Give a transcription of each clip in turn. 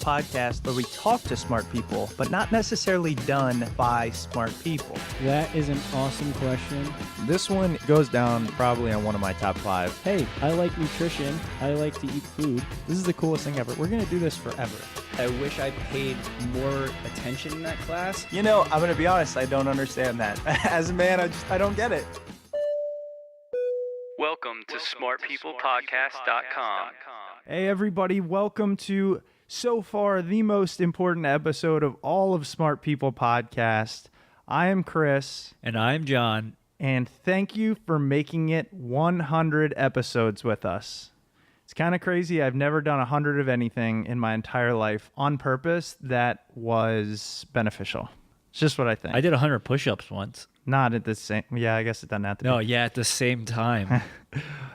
podcast where we talk to smart people, but not necessarily done by smart people? That is an awesome question. This one goes down probably on one of my top 5. Hey, I like nutrition. I like to eat food. This is the coolest thing ever. We're going to do this forever. I wish I paid more attention in that class. You know, I'm going to be honest, I don't understand that. As a man, I don't get it. Welcome to smartpeoplepodcast.com. Hey everybody, welcome to so far the most important episode of all of Smart People Podcast. I am Chris. And I'm John. And thank you for making it 100 episodes with us. It's kind of crazy. I've never done 100 of anything in my entire life on purpose that was beneficial. It's just what I think. I did 100 push-ups once. Not at the same... Yeah, I guess it doesn't have to be. No, yeah, at the same time.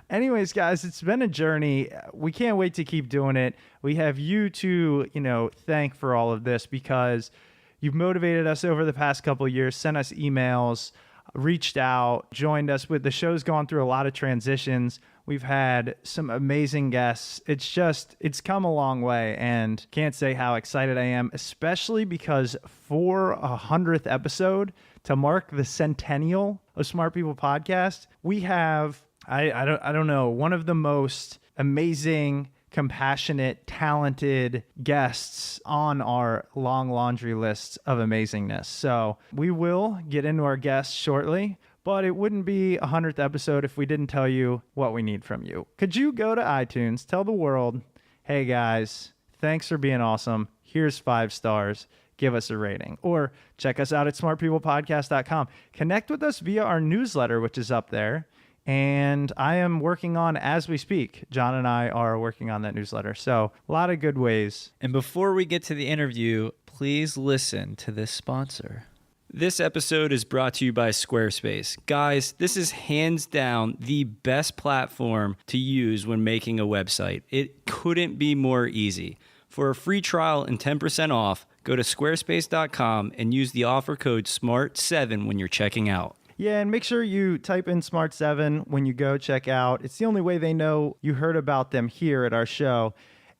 Anyways, guys, it's been a journey. We can't wait to keep doing it. We have you to, thank for all of this because you've motivated us over the past couple of years, sent us emails, reached out, joined us with the show's gone through a lot of transitions. We've had some amazing guests. It's come a long way and can't say how excited I am, especially because for 100th episode, to mark the centennial of Smart People Podcast, we have, I don't know, one of the most amazing, compassionate, talented guests on our long laundry list of amazingness. So we will get into our guests shortly, but it wouldn't be a 100th episode if we didn't tell you what we need from you. Could you go to iTunes, tell the world, hey guys, thanks for being awesome. Here's 5 stars. Give us a rating. Or check us out at smartpeoplepodcast.com. Connect with us via our newsletter, which is up there. And I am working on, as we speak, John and I are working on that newsletter. So a lot of good ways. And before we get to the interview, please listen to this sponsor. This episode is brought to you by Squarespace. Guys, this is hands down the best platform to use when making a website. It couldn't be more easy. For a free trial and 10% off, go to squarespace.com and use the offer code SMART7 when you're checking out. Yeah, and make sure you type in SMART7 when you go check out. It's the only way they know you heard about them here at our show.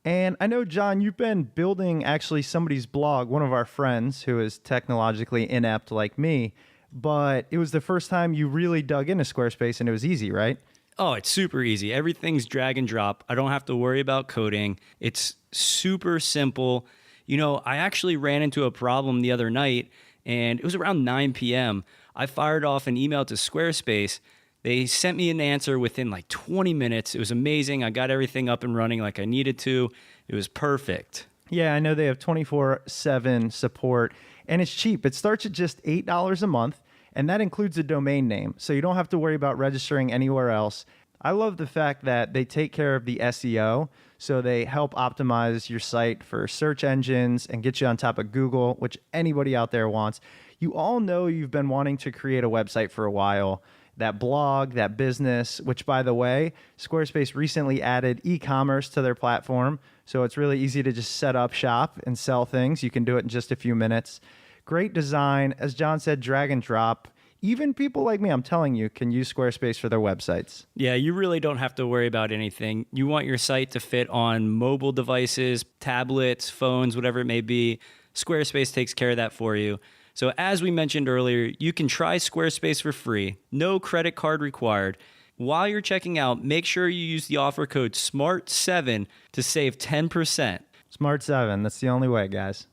And I know, John, you've been building actually somebody's blog, one of our friends who is technologically inept like me, but it was the first time you really dug into Squarespace and it was easy, right? Oh, it's super easy. Everything's drag and drop. I don't have to worry about coding. It's super simple. I actually ran into a problem the other night, and it was around 9 p.m. I fired off an email to Squarespace. They sent me an answer within like 20 minutes. It was amazing. I got everything up and running like I needed to. It was perfect. Yeah, I know they have 24/7 support, and it's cheap. It starts at just $8 a month, and that includes a domain name, so you don't have to worry about registering anywhere else. I love the fact that they take care of the SEO, so they help optimize your site for search engines and get you on top of Google, which anybody out there wants. You all know you've been wanting to create a website for a while, that blog, that business, which, by the way, Squarespace recently added e-commerce to their platform, so it's really easy to just set up shop and sell things. You can do it in just a few minutes. Great design. As John said, drag and drop. Even people like me, I'm telling you, can use Squarespace for their websites. Yeah, you really don't have to worry about anything. You want your site to fit on mobile devices, tablets, phones, whatever it may be. Squarespace takes care of that for you. So as we mentioned earlier, you can try Squarespace for free. No credit card required. While you're checking out, make sure you use the offer code SMART7 to save 10%. SMART7, that's the only way, guys.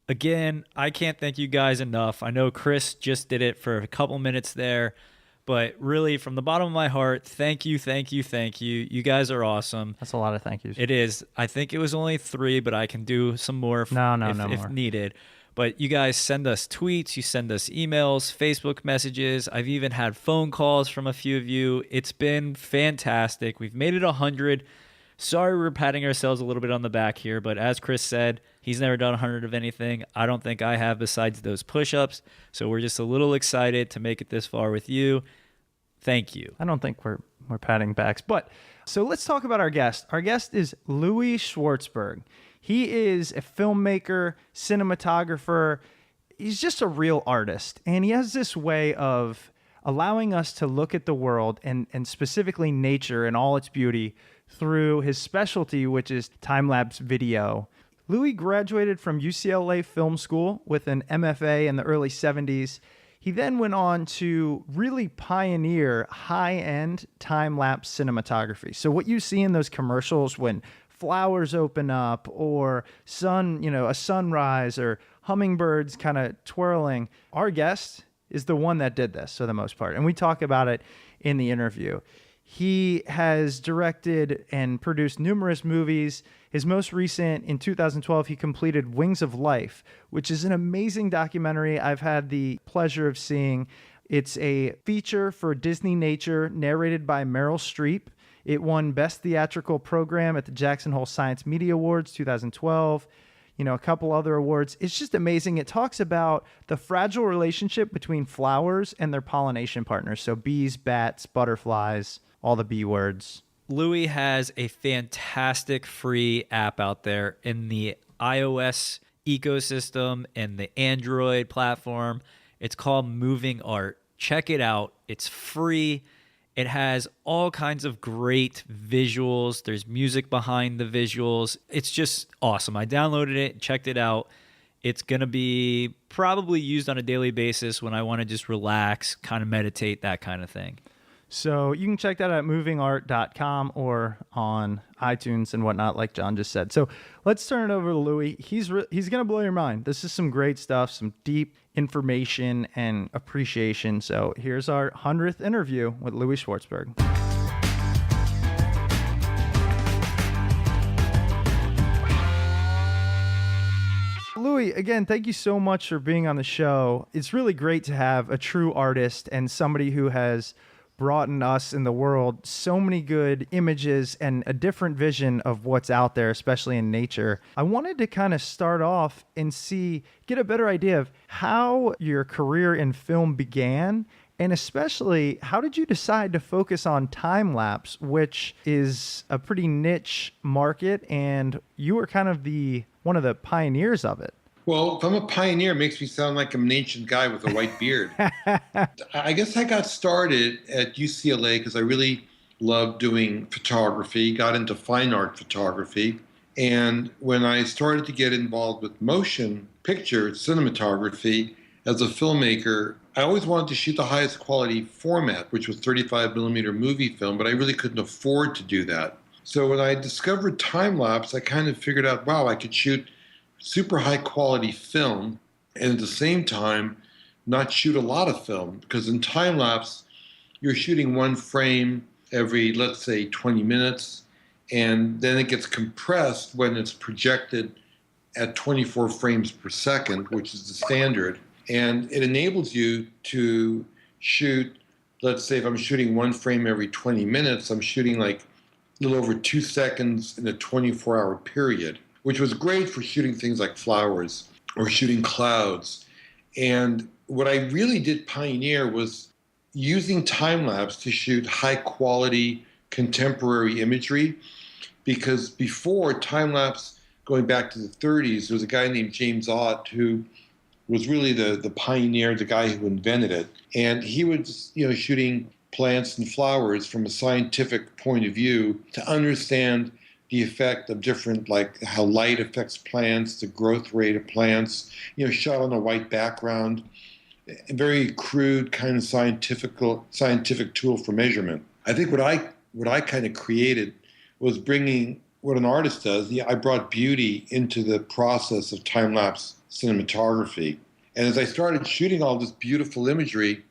Again, I can't thank you guys enough. I know Chris just did it for a couple minutes there, but really from the bottom of my heart, thank you, thank you, thank you. You guys are awesome. That's a lot of thank yous. It is. I think it was only 3, but I can do some more if more. needed. But you guys send us tweets, you send us emails, Facebook messages. I've even had phone calls from a few of you. It's been fantastic. We've made it 100. Sorry we're patting ourselves a little bit on the back here, but as Chris said, he's never done 100 of anything. I don't think I have besides those push-ups. So we're just a little excited to make it this far with you. Thank you. I don't think we're patting backs. But so let's talk about our guest. Our guest is Louie Schwartzberg. He is a filmmaker, cinematographer. He's just a real artist. And he has this way of allowing us to look at the world and specifically nature and all its beauty through his specialty, which is time-lapse video. Louie graduated from UCLA Film School with an MFA in the early 70s. He then went on to really pioneer high-end time-lapse cinematography. So what you see in those commercials when flowers open up or a sunrise or hummingbirds kind of twirling, our guest is the one that did this for the most part. And we talk about it in the interview. He has directed and produced numerous movies. His most recent, in 2012, he completed Wings of Life, which is an amazing documentary I've had the pleasure of seeing. It's a feature for Disney Nature narrated by Meryl Streep. It won Best Theatrical Program at the Jackson Hole Science Media Awards 2012. A couple other awards. It's just amazing. It talks about the fragile relationship between flowers and their pollination partners. So bees, bats, butterflies, all the B words. Louie has a fantastic free app out there in the iOS ecosystem and the Android platform. It's called Moving Art. Check it out. It's free. It has all kinds of great visuals. There's music behind the visuals. It's just awesome. I downloaded it, checked it out. It's going to be probably used on a daily basis when I want to just relax, kind of meditate, that kind of thing. So you can check that out at movingart.com or on iTunes and whatnot, like John just said. So let's turn it over to Louie. He's going to blow your mind. This is some great stuff, some deep information and appreciation. So here's our 100th interview with Louie Schwartzberg. Louie, again, thank you so much for being on the show. It's really great to have a true artist and somebody who has brought in us in the world so many good images and a different vision of what's out there, especially in nature. I wanted to kind of start off and get a better idea of how your career in film began, and especially how did you decide to focus on time lapse, which is a pretty niche market, and you were kind of one of the pioneers of it. Well, if I'm a pioneer, it makes me sound like I'm an ancient guy with a white beard. I guess I got started at UCLA because I really loved doing photography, got into fine art photography. And when I started to get involved with motion picture cinematography as a filmmaker, I always wanted to shoot the highest quality format, which was 35 millimeter movie film, but I really couldn't afford to do that. So when I discovered time-lapse, I kind of figured out, wow, I could shoot super high quality film and at the same time not shoot a lot of film, because in time lapse you're shooting one frame every, let's say, 20 minutes, and then it gets compressed when it's projected at 24 frames per second, which is the standard, and it enables you to shoot, let's say if I'm shooting one frame every 20 minutes, I'm shooting like a little over 2 seconds in a 24-hour period, which was great for shooting things like flowers or shooting clouds. And what I really did pioneer was using time-lapse to shoot high-quality contemporary imagery, because before time-lapse, going back to the 30s, there was a guy named James Ott who was really the pioneer, the guy who invented it. And he was shooting plants and flowers from a scientific point of view to understand the effect of different, like how light affects plants, the growth rate of plants, shot on a white background, a very crude kind of scientific tool for measurement. I think what I kind of created was bringing what an artist does. I brought beauty into the process of time-lapse cinematography. And as I started shooting all this beautiful imagery,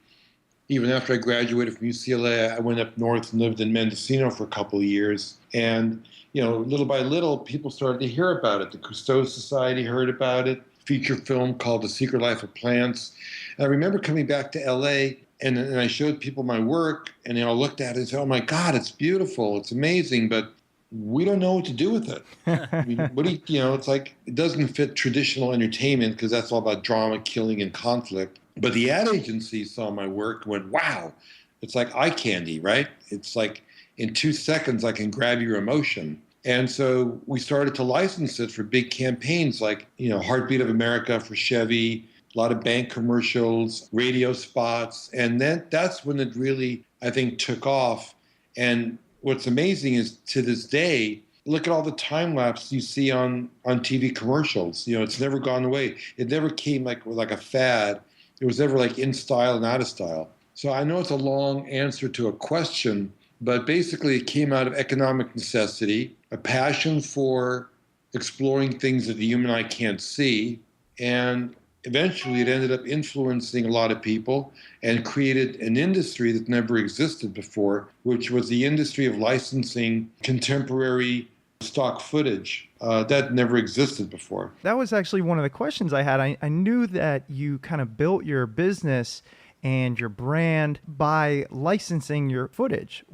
even after I graduated from UCLA, I went up north and lived in Mendocino for a couple of years. And little by little, people started to hear about it. The Cousteau Society heard about it, feature film called The Secret Life of Plants. And I remember coming back to LA, and I showed people my work, and they all looked at it and said, oh my God, it's beautiful, it's amazing, but we don't know what to do with it. I mean, it's like, it doesn't fit traditional entertainment because that's all about drama, killing, and conflict. But the ad agency saw my work and went, wow, it's like eye candy, right? It's like, in 2 seconds, I can grab your emotion. And so we started to license it for big campaigns like, Heartbeat of America for Chevy, a lot of bank commercials, radio spots. And then that's when it really, I think, took off. And what's amazing is to this day, look at all the time lapse you see on TV commercials. It's never gone away. It never came like a fad. It was never like in style and out of style. So I know it's a long answer to a question, but basically it came out of economic necessity, a passion for exploring things that the human eye can't see, and eventually it ended up influencing a lot of people and created an industry that never existed before, which was the industry of licensing contemporary stock footage. That never existed before. That was actually one of the questions I had. I knew that you kind of built your business and your brand by licensing your footage,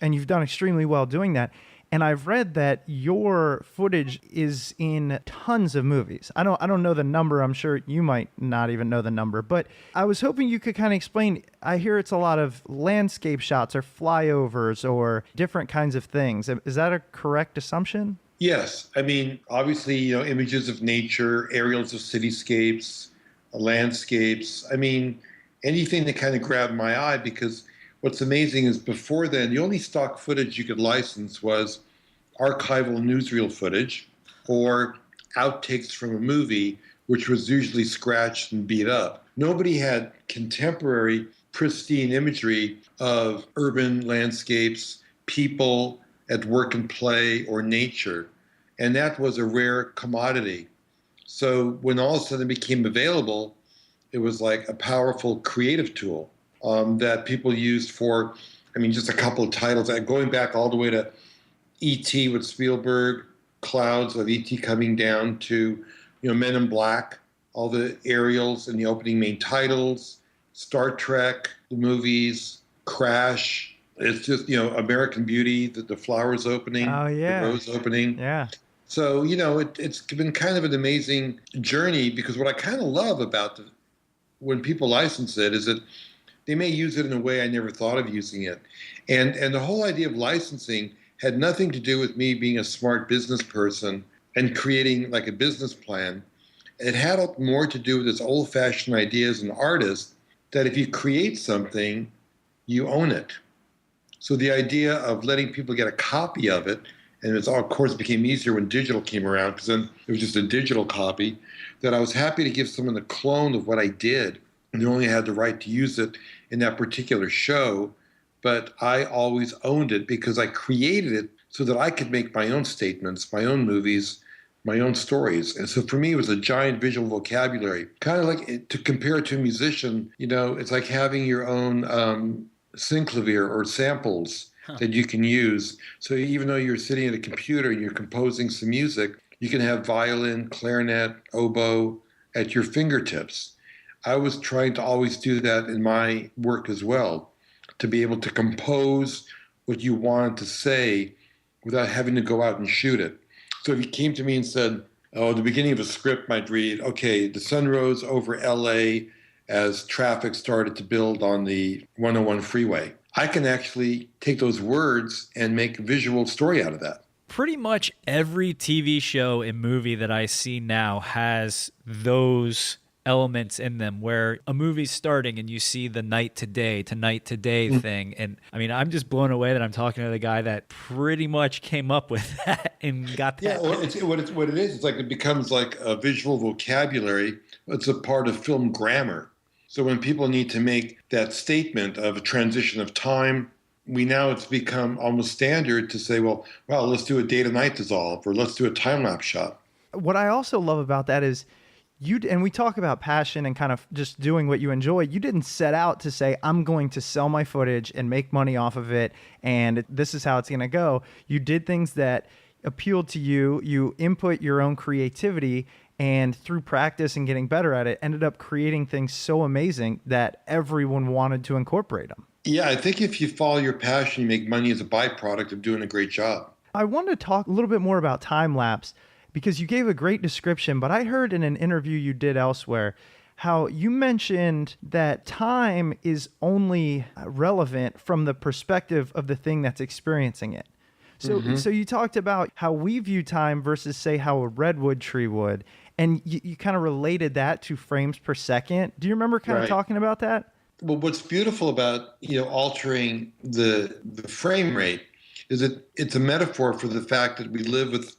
and you've done extremely well doing that. And I've read that your footage is in tons of movies. I don't know the number. I'm sure you might not even know the number, but I was hoping you could kind of explain. I hear it's a lot of landscape shots or flyovers or different kinds of things. Is that a correct assumption? Yes. I mean, obviously, images of nature, aerials of cityscapes, landscapes. I mean, anything that kind of grabbed my eye, because what's amazing is before then, the only stock footage you could license was archival newsreel footage or outtakes from a movie, which was usually scratched and beat up. Nobody had contemporary, pristine imagery of urban landscapes, people at work and play, or nature. And that was a rare commodity. So when all of a sudden it became available, it was like a powerful creative tool that people used for, just a couple of titles, going back all the way to E.T. with Spielberg, clouds of E.T. coming down to, Men in Black, all the aerials and the opening main titles, Star Trek, the movies, Crash. It's just, American Beauty, the flowers opening, Oh, yeah. the rose opening. Yeah. So, it's been kind of an amazing journey, because what I kind of love about when people license it is that they may use it in a way I never thought of using it. And the whole idea of licensing had nothing to do with me being a smart business person and creating like a business plan. It had more to do with this old-fashioned idea as an artist that if you create something, you own it. So the idea of letting people get a copy of it, and it's of course became easier when digital came around, because then it was just a digital copy, that I was happy to give someone a clone of what I did, and they only had the right to use it in that particular show. But I always owned it because I created it so that I could make my own statements, my own movies, my own stories. And so for me, it was a giant visual vocabulary. Kind of like, to compare it to a musician, it's like having your own synclavier or samples that you can use. So even though you're sitting at a computer and you're composing some music, you can have violin, clarinet, oboe at your fingertips. I was trying to always do that in my work as well, to be able to compose what you wanted to say without having to go out and shoot it. So if you came to me and said, the beginning of a script might read, okay, the sun rose over LA as traffic started to build on the 101 freeway. I can actually take those words and make a visual story out of that. Pretty much every TV show and movie that I see now has those elements in them, where a movie's starting and you see the night to day thing. And I'm just blown away that I'm talking to the guy that pretty much came up with that and got that. Yeah, well, what it is, it's like it becomes like a visual vocabulary. It's a part of film grammar. So when people need to make that statement of a transition of time, it's become almost standard to say, well, let's do a day to night dissolve, or let's do a time-lapse shot. What I also love about that is and we talk about passion and kind of just doing what you enjoy. You didn't set out to say, I'm going to sell my footage and make money off of it, and this is how it's going to go. You did things that appealed to you. You input your own creativity, and through practice and getting better at it, ended up creating things so amazing that everyone wanted to incorporate them. Yeah, I think if you follow your passion, you make money as a byproduct of doing a great job. I wanted to talk a little bit more about time-lapse, because you gave a great description, but I heard in an interview you did elsewhere how you mentioned that time is only relevant from the perspective of the thing that's experiencing it. So you talked about how we view time versus, say, how a redwood tree would, and you kind of related that to frames per second. Do you remember kind of talking about that? Well, what's beautiful about altering the frame rate is that it's a metaphor for the fact that we live with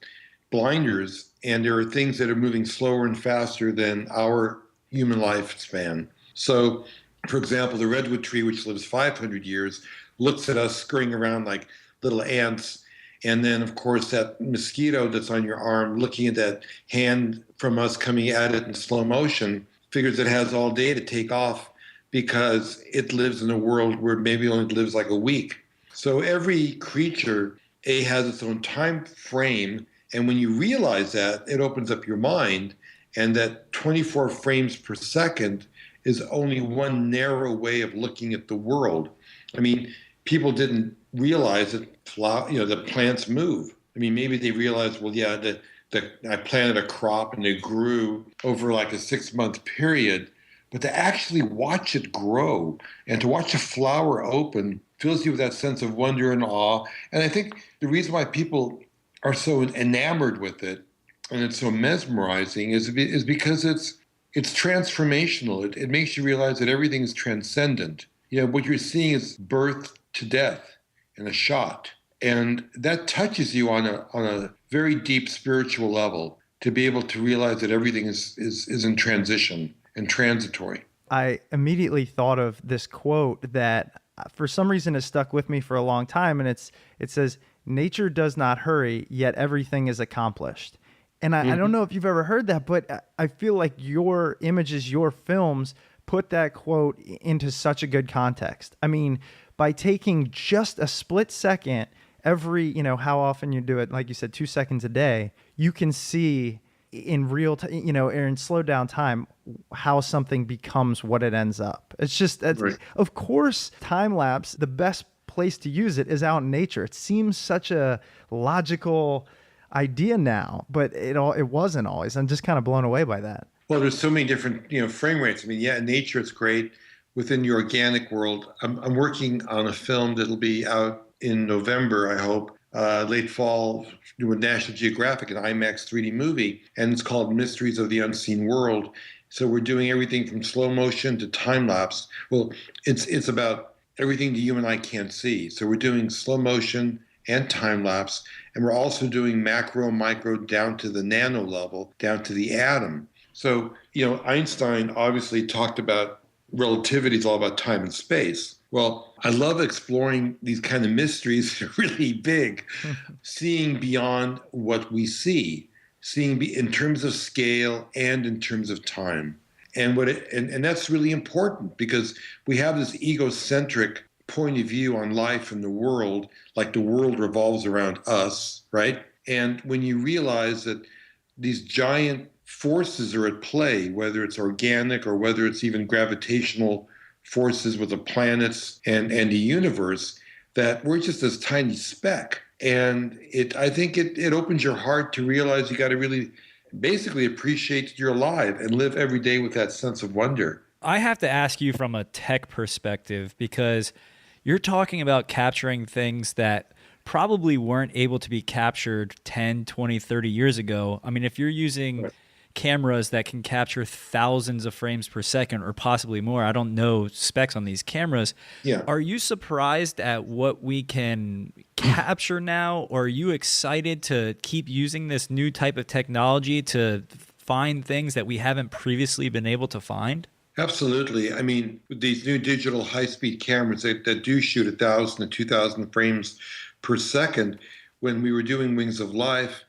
blinders and there are things that are moving slower and faster than our human lifespan. So, for example, the redwood tree, which lives 500 years, looks at us scurrying around like little ants. And then, of course, that mosquito that's on your arm, looking at that hand from us coming at it in slow motion, figures it has all day to take off because it lives in a world where maybe only lives like a week. So every creature, has its own time frame. And when you realize that, it opens up your mind, and that 24 frames per second is only one narrow way of looking at the world. I mean, people didn't realize that that plants move. I mean, maybe they realized, well, yeah, I planted a crop and it grew over like a 6-month period, but to actually watch it grow and to watch a flower open fills you with that sense of wonder and awe. And I think the reason why people are so enamored with it and it's so mesmerizing is because it's transformational. It makes you realize that everything is transcendent. What you're seeing is birth to death in a shot. And that touches you on a very deep spiritual level, to be able to realize that everything is in transition and transitory. I immediately thought of this quote that for some reason has stuck with me for a long time. And it says, "Nature does not hurry, yet everything is accomplished." And I don't know if you've ever heard that, but I feel like your images, your films put that quote into such a good context. I mean, by taking just a split second every, how often you do it, like you said, 2 seconds a day, you can see in real time, or in slowed down time, how something becomes what it ends up. It's just, Right. Of course, time lapse, the best place to use it is out in nature. It seems such a logical idea now, but it wasn't always. I'm just kind of blown away by that. Well, there's so many different, frame rates. I mean, yeah, in nature it's great. Within the organic world, I'm working on a film that'll be out in November, I hope, late fall, with National Geographic, an IMAX 3D movie, and it's called Mysteries of the Unseen World. So we're doing everything from slow motion to time lapse. Well, it's about everything the human eye can't see. So we're doing slow motion and time lapse, and we're also doing macro, micro, down to the nano level, down to the atom. So, Einstein obviously talked about relativity is all about time and space. Well, I love exploring these kind of mysteries, really big, seeing beyond what we see, seeing in terms of scale and in terms of time. And and that's really important, because we have this egocentric point of view on life and the world, like the world revolves around us, right? And when you realize that these giant forces are at play, whether it's organic or whether it's even gravitational forces with the planets and the universe, that we're just this tiny speck. And I think it opens your heart to realize you got to really basically appreciate that you're alive and live every day with that sense of wonder. I have to ask you from a tech perspective, because you're talking about capturing things that probably weren't able to be captured 10, 20, 30 years ago. I mean, if you're using cameras that can capture thousands of frames per second or possibly more, I don't know specs on these cameras. Yeah. Are you surprised at what we can capture now? Or are you excited to keep using this new type of technology to find things that we haven't previously been able to find? Absolutely. I mean, with these new digital high-speed cameras that do shoot 1,000 to 2,000 frames per second, when we were doing Wings of Life,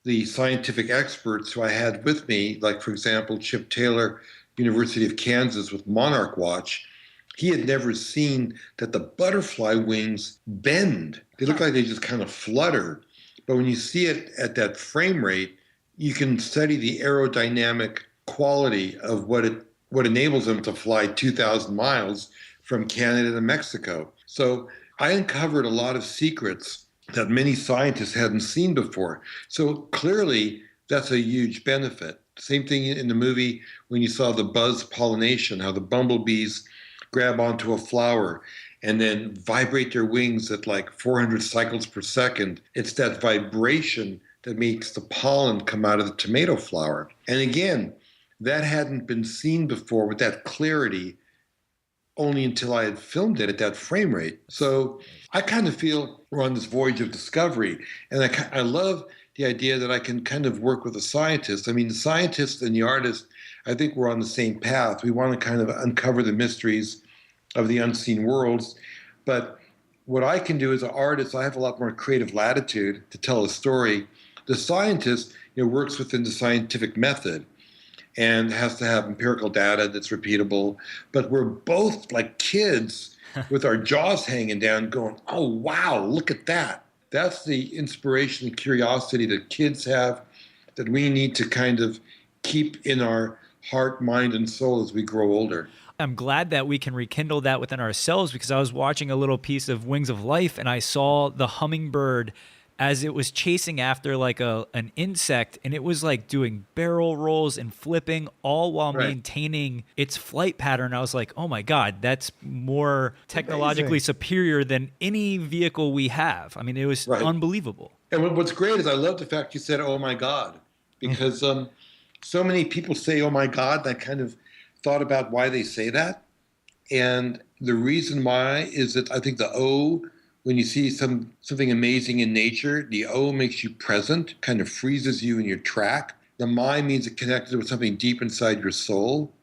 the scientific experts who I had with me, like, for example, Chip Taylor, University of Kansas with Monarch Watch, he had never seen that the butterfly wings bend. They look like they just kind of flutter. But when you see it at that frame rate, you can study the aerodynamic quality of what enables them to fly 2,000 miles from Canada to Mexico. So I uncovered a lot of secrets that many scientists hadn't seen before. So clearly, that's a huge benefit. Same thing in the movie when you saw the buzz pollination, how the bumblebees grab onto a flower and then vibrate their wings at like 400 cycles per second. It's that vibration that makes the pollen come out of the tomato flower. And again, that hadn't been seen before with that clarity only until I had filmed it at that frame rate. So I kind of feel we're on this voyage of discovery. And I love the idea that I can kind of work with a scientist. I mean, the scientist and the artist, I think we're on the same path. We want to kind of uncover the mysteries of the unseen worlds. But what I can do as an artist, I have a lot more creative latitude to tell a story. The scientist, works within the scientific method and has to have empirical data that's repeatable. But we're both like kids with our jaws hanging down going, oh, wow, look at that. That's the inspiration and curiosity that kids have that we need to kind of keep in our heart, mind, and soul as we grow older. I'm glad that we can rekindle that within ourselves, because I was watching a little piece of Wings of Life and I saw the hummingbird as it was chasing after like an insect, and it was like doing barrel rolls and flipping all while maintaining its flight pattern. I was like, oh my God, that's more technologically superior than any vehicle we have. I mean, it was unbelievable. And what's great is I love the fact you said, oh my God, because so many people say, oh my God, and I kind of thought about why they say that. And the reason why is that I think the O, when you see something amazing in nature, the O makes you present, kind of freezes you in your track. The my means it connected with something deep inside your soul.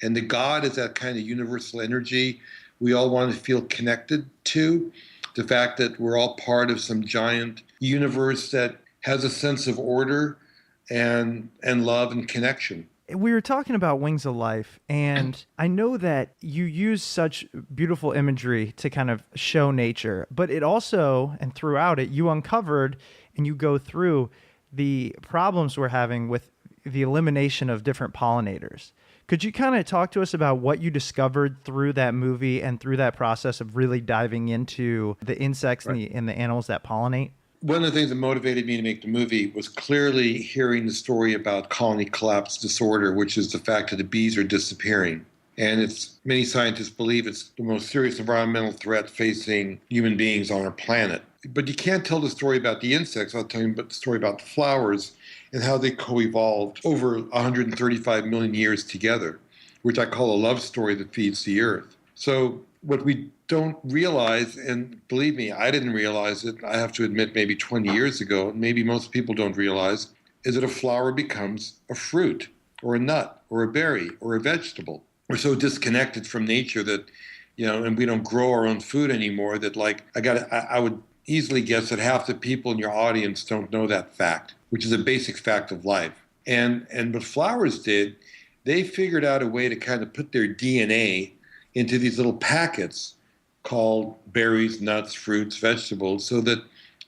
And the God is that kind of universal energy we all want to feel connected to. The fact that we're all part of some giant universe that has a sense of order and love and connection. We were talking about Wings of Life, and I know that you use such beautiful imagery to kind of show nature, but it also, and throughout it, you uncovered and you go through the problems we're having with the elimination of different pollinators. Could you kind of talk to us about what you discovered through that movie and through that process of really diving into the insects and the animals that pollinate? One of the things that motivated me to make the movie was clearly hearing the story about colony collapse disorder, which is the fact that the bees are disappearing. And many scientists believe it's the most serious environmental threat facing human beings on our planet. But you can't tell the story about the insects. I'll tell you about the story about the flowers and how they co-evolved over 135 million years together, which I call a love story that feeds the earth. So what we don't realize, and believe me, I didn't realize it, I have to admit maybe 20 years ago, maybe most people don't realize, is that a flower becomes a fruit or a nut or a berry or a vegetable. We're so disconnected from nature that, and we don't grow our own food anymore that I would easily guess that half the people in your audience don't know that fact, which is a basic fact of life. And what flowers did, they figured out a way to kind of put their DNA into these little packets called berries, nuts, fruits, vegetables, so that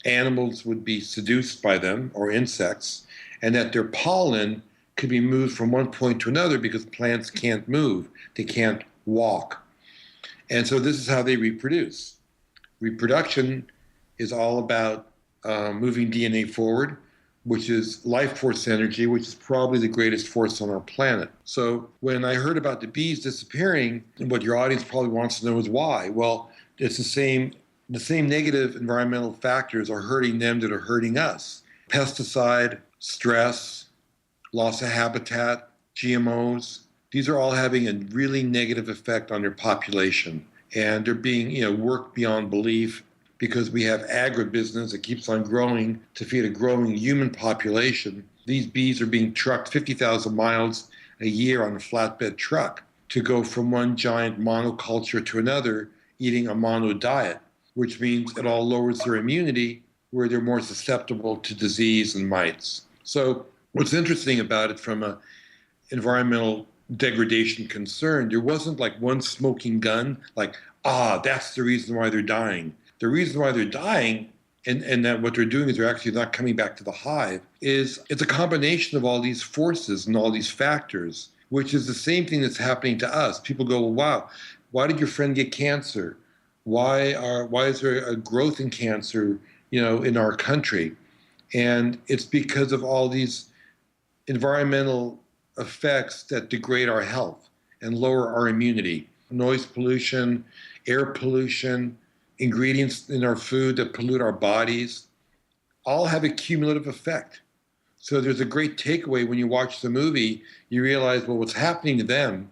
animals would be seduced by them, or insects, and that their pollen could be moved from one point to another because plants can't move. They can't walk. And so this is how they reproduce. Reproduction is all about moving DNA forward, which is life force energy, which is probably the greatest force on our planet. So when I heard about the bees disappearing, and what your audience probably wants to know is why. Well, it's the same negative environmental factors are hurting them that are hurting us. Pesticide, stress, loss of habitat, GMOs, these are all having a really negative effect on their population. And they're being, worked beyond belief, because we have agribusiness that keeps on growing to feed a growing human population. These bees are being trucked 50,000 miles a year on a flatbed truck to go from one giant monoculture to another, eating a mono diet, which means it all lowers their immunity, where they're more susceptible to disease and mites. So what's interesting about it from an environmental degradation concern, there wasn't like one smoking gun, like, that's the reason why they're dying. The reason why they're dying, and that what they're doing is they're actually not coming back to the hive, is it's a combination of all these forces and all these factors, which is the same thing that's happening to us. People go, well, wow, why did your friend get cancer? Why is there a growth in cancer, in our country? And it's because of all these environmental effects that degrade our health and lower our immunity. Noise pollution, air pollution, ingredients in our food that pollute our bodies, all have a cumulative effect. So there's a great takeaway when you watch the movie. You realize, well, what's happening to them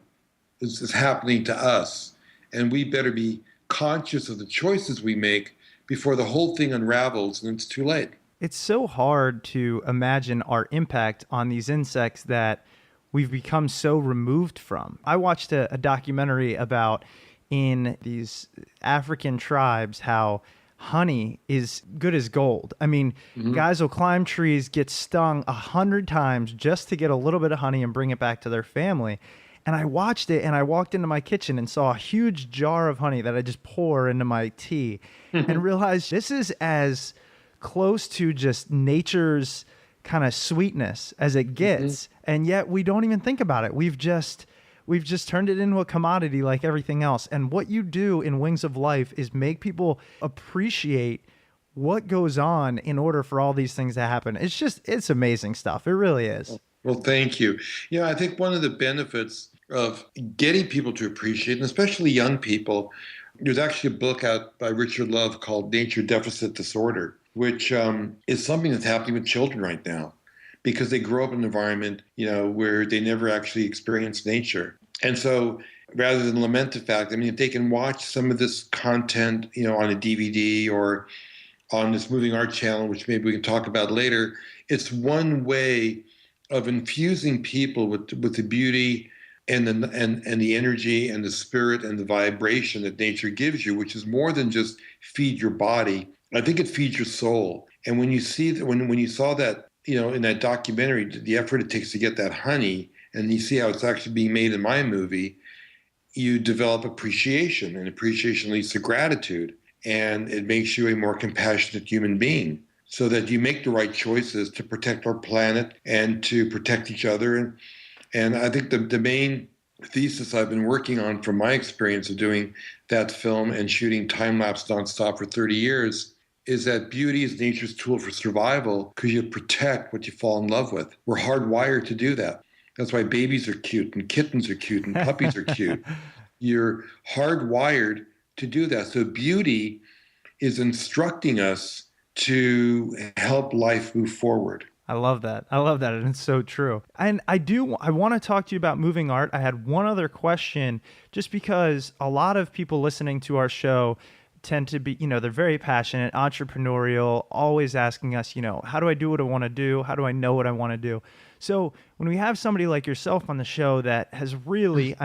is happening to us. and we better be conscious of the choices we make before the whole thing unravels and it's too late. It's so hard to imagine our impact on these insects that we've become so removed from. I watched a documentary about in these African tribes how honey is good as gold. I mean, guys will climb trees, get stung 100 times just to get a little bit of honey and bring it back to their family. And I watched it and I walked into my kitchen and saw a huge jar of honey that I just pour into my tea and realized this is as close to just nature's kind of sweetness as it gets. And yet we don't even think about it. We've just turned it into a commodity like everything else. And what you do in Wings of Life is make people appreciate what goes on in order for all these things to happen. It's amazing stuff. It really is. Well, thank you. You know, I think one of the benefits of getting people to appreciate, and especially young people, there's actually a book out by Richard Love called Nature Deficit Disorder, which is something that's happening with children right now because they grow up in an environment, where they never actually experience nature. And so rather than lament the fact, I mean, if they can watch some of this content, on a DVD or on this moving art channel, which maybe we can talk about later, it's one way of infusing people with the beauty and the energy and the spirit and the vibration that nature gives you, which is more than just feed your body. I think it feeds your soul. And when you see that, when you saw that, in that documentary, the effort it takes to get that honey, and you see how it's actually being made in my movie, you develop appreciation, and appreciation leads to gratitude, and it makes you a more compassionate human being, so that you make the right choices to protect our planet and to protect each other. And I think the main thesis I've been working on from my experience of doing that film and shooting time-lapse nonstop for 30 years is that beauty is nature's tool for survival because you protect what you fall in love with. We're hardwired to do that. That's why babies are cute and kittens are cute and puppies are cute. You're hardwired to do that. So beauty is instructing us to help life move forward. I love that. And it's so true. And I want to talk to you about moving art. I had one other question, just because a lot of people listening to our show tend to be, they're very passionate, entrepreneurial, always asking us, how do I do what I want to do? How do I know what I want to do? So when we have somebody like yourself on the show that has really,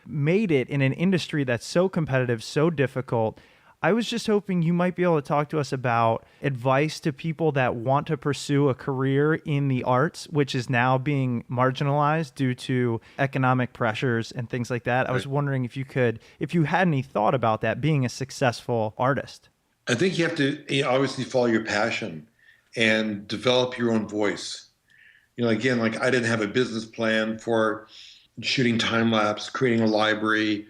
made it in an industry that's so competitive, so difficult, I was just hoping you might be able to talk to us about advice to people that want to pursue a career in the arts, which is now being marginalized due to economic pressures and things like that. I was wondering if you had any thought about that, being a successful artist. I think you have to obviously follow your passion and develop your own voice. Again, like I didn't have a business plan for shooting time-lapse, creating a library,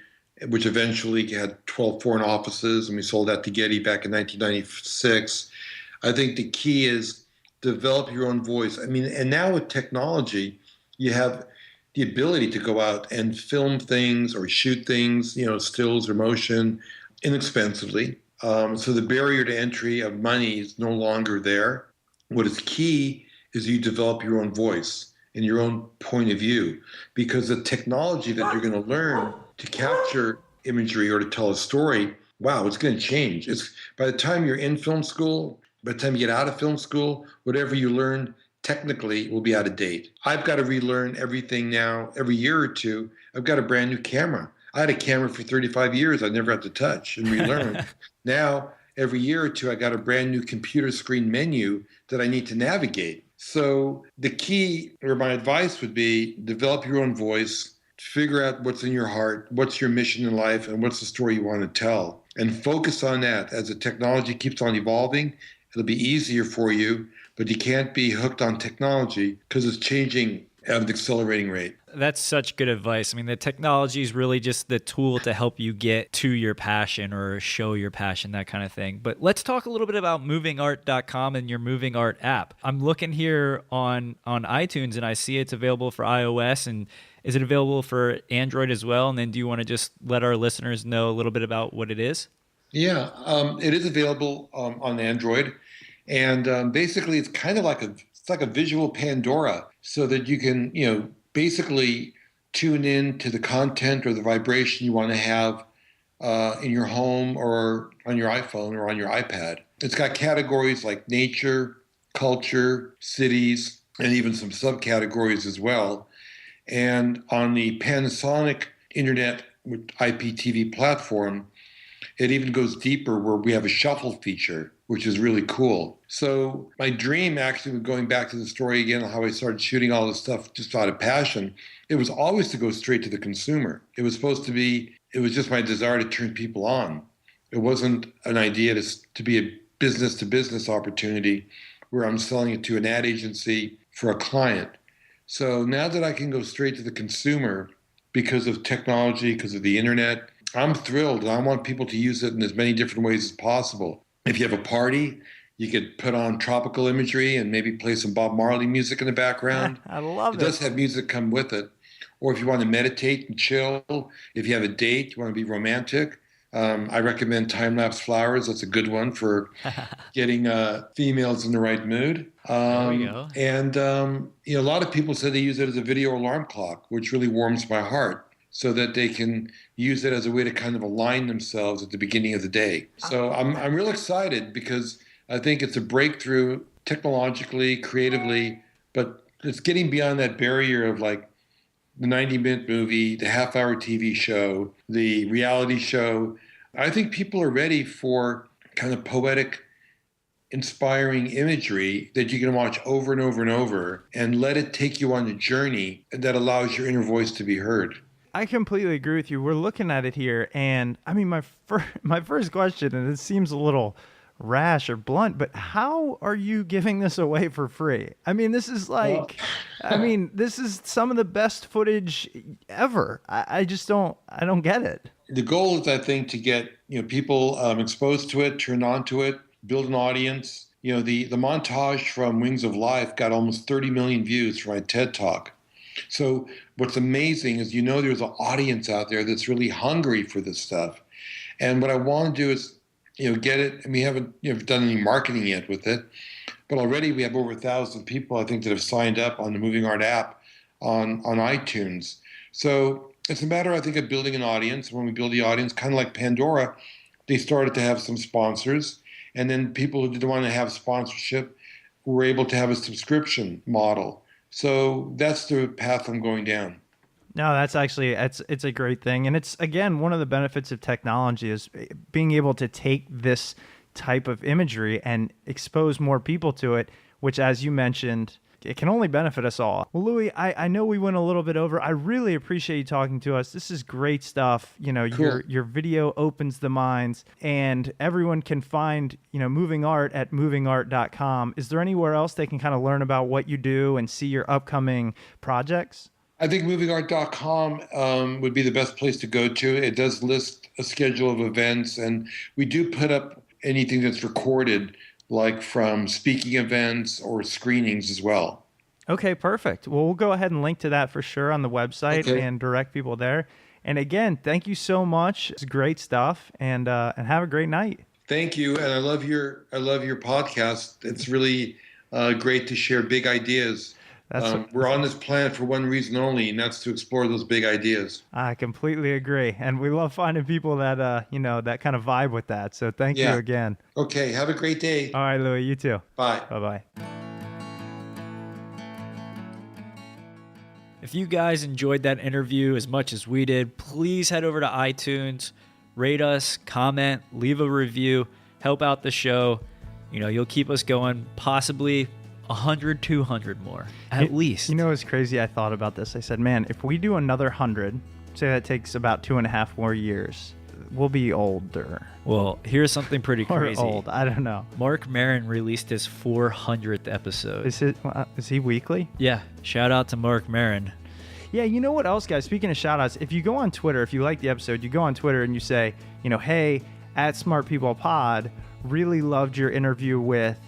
which eventually had 12 foreign offices, and we sold that to Getty back in 1996. I think the key is develop your own voice. And now with technology, you have the ability to go out and film things or shoot things, stills or motion, inexpensively. So the barrier to entry of money is no longer there. What is key is you develop your own voice and your own point of view, because the technology that you're going to learn to capture imagery or to tell a story, wow, it's going to change. It's by the time you're in film school, by the time you get out of film school, whatever you learn technically will be out of date. I've got to relearn everything now. Every year or two, I've got a brand new camera. I had a camera for 35 years I never had to touch and relearn. Now, every year or two, I got a brand new computer screen menu that I need to navigate. So the key, or my advice would be, develop your own voice, figure out what's in your heart, what's your mission in life, and what's the story you want to tell. And focus on that. As the technology keeps on evolving, it'll be easier for you, but you can't be hooked on technology because it's changing at an accelerating rate. That's such good advice. The technology is really just the tool to help you get to your passion or show your passion, that kind of thing. But let's talk a little bit about movingart.com and your Moving Art app. I'm looking here on iTunes and I see it's available for iOS, and is it available for Android as well? And then do you want to just let our listeners know a little bit about what it is? Yeah, it is available on Android. And basically it's kind of like a visual Pandora, so that you can, basically tune in to the content or the vibration you want to have in your home or on your iPhone or on your iPad. It's got categories like nature, culture, cities, and even some subcategories as well. And on the Panasonic Internet with IPTV platform, it even goes deeper where we have a shuffle feature, which is really cool. So my dream, actually, going back to the story again, how I started shooting all this stuff just out of passion, it was always to go straight to the consumer. It was just my desire to turn people on. It wasn't an idea to be a business-to-business opportunity where I'm selling it to an ad agency for a client. So now that I can go straight to the consumer because of technology, because of the internet, I'm thrilled, and I want people to use it in as many different ways as possible. If you have a party, you could put on tropical imagery and maybe play some Bob Marley music in the background. I love it. It does have music come with it. Or if you want to meditate and chill, if you have a date, you want to be romantic, I recommend Timelapse Flowers. That's a good one for getting females in the right mood. There we go. And a lot of people say they use it as a video alarm clock, which really warms my heart, so that they can use it as a way to kind of align themselves at the beginning of the day. So I'm real excited because I think it's a breakthrough technologically, creatively, but it's getting beyond that barrier of like the 90-minute movie, the half-hour TV show, the reality show. I think people are ready for kind of poetic, inspiring imagery that you can watch over and over and over and let it take you on a journey that allows your inner voice to be heard. I completely agree with you. We're looking at it here, and I mean, my first question, and it seems a little rash or blunt, but how are you giving this away for free? I mean, this is like, this is some of the best footage ever. I don't get it. The goal is, I think, to get people exposed to it, turned on to it, build an audience. The montage from Wings of Life got almost 30 million views for my TED Talk. So what's amazing is there's an audience out there that's really hungry for this stuff. And what I want to do is get it, and we haven't done any marketing yet with it, but already we have over 1,000 people, I think, that have signed up on the Moving Art app on iTunes. So it's a matter, I think, of building an audience. When we build the audience, kind of like Pandora, they started to have some sponsors, and then people who didn't want to have sponsorship were able to have a subscription model. So that's the path I'm going down. No, that's actually, it's a great thing. And it's, again, one of the benefits of technology is being able to take this type of imagery and expose more people to it, which, as you mentioned, it can only benefit us all. Well, Louie, I know we went a little bit over. I really appreciate you talking to us. This is great stuff. Cool. Your video opens the minds, and everyone can find, Moving Art at movingart.com. Is there anywhere else they can kind of learn about what you do and see your upcoming projects? I think movingart.com would be the best place to go to. It does list a schedule of events, and we do put up anything that's recorded, like from speaking events or screenings as well. Okay, perfect. Well, we'll go ahead and link to that for sure on the website and direct people there. And again, thank you so much. It's great stuff, and have a great night. Thank you, and I love your podcast. It's really great to share big ideas. We're on this planet for one reason only, and that's to explore those big ideas. I completely agree. And we love finding people that, that kind of vibe with that. So thank you again. Okay. Have a great day. All right, Louie, you too. Bye. Bye-bye. If you guys enjoyed that interview as much as we did, please head over to iTunes, rate us, comment, leave a review, help out the show. You'll keep us going, possibly 100, 200 more, at least. It's crazy. I thought about this. I said, man, if we do another 100, say that takes about 2.5 more years, we'll be older. Well, here's something pretty or crazy. Old. I don't know. Mark Maron released his 400th episode. Is he weekly? Yeah. Shout out to Mark Maron. Yeah, you know what else, guys? Speaking of shout outs, if you go on Twitter, if you like the episode, you go on Twitter and you say, hey, at Smart People Pod, really loved your interview with,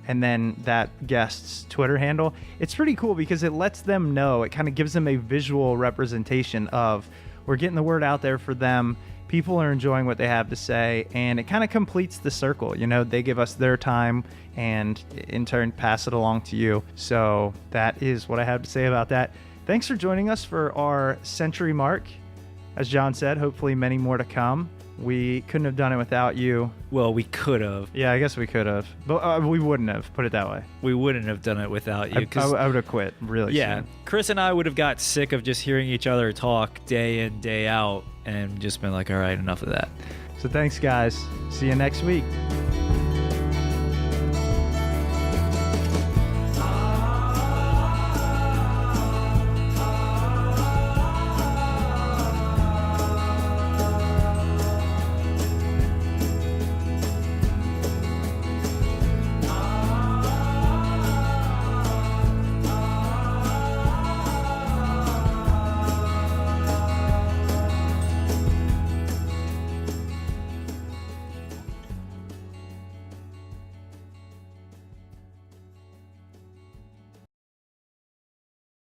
and then that guest's Twitter handle. It's pretty cool because it lets them know, it kind of gives them a visual representation of, we're getting the word out there for them. People are enjoying what they have to say, and it kind of completes the circle. They give us their time and in turn pass it along to you. So that is what I have to say about that. Thanks for joining us for our century mark. As John said, hopefully many more to come. We couldn't have done it without you. Well, we could have. Yeah, I guess we could have, but we wouldn't have. Put it that way. We wouldn't have done it without you. I would have quit really Yeah, soon. Chris and I would have got sick of just hearing each other talk day in, day out, and just been like, all right, enough of that. So thanks, guys. See you next week.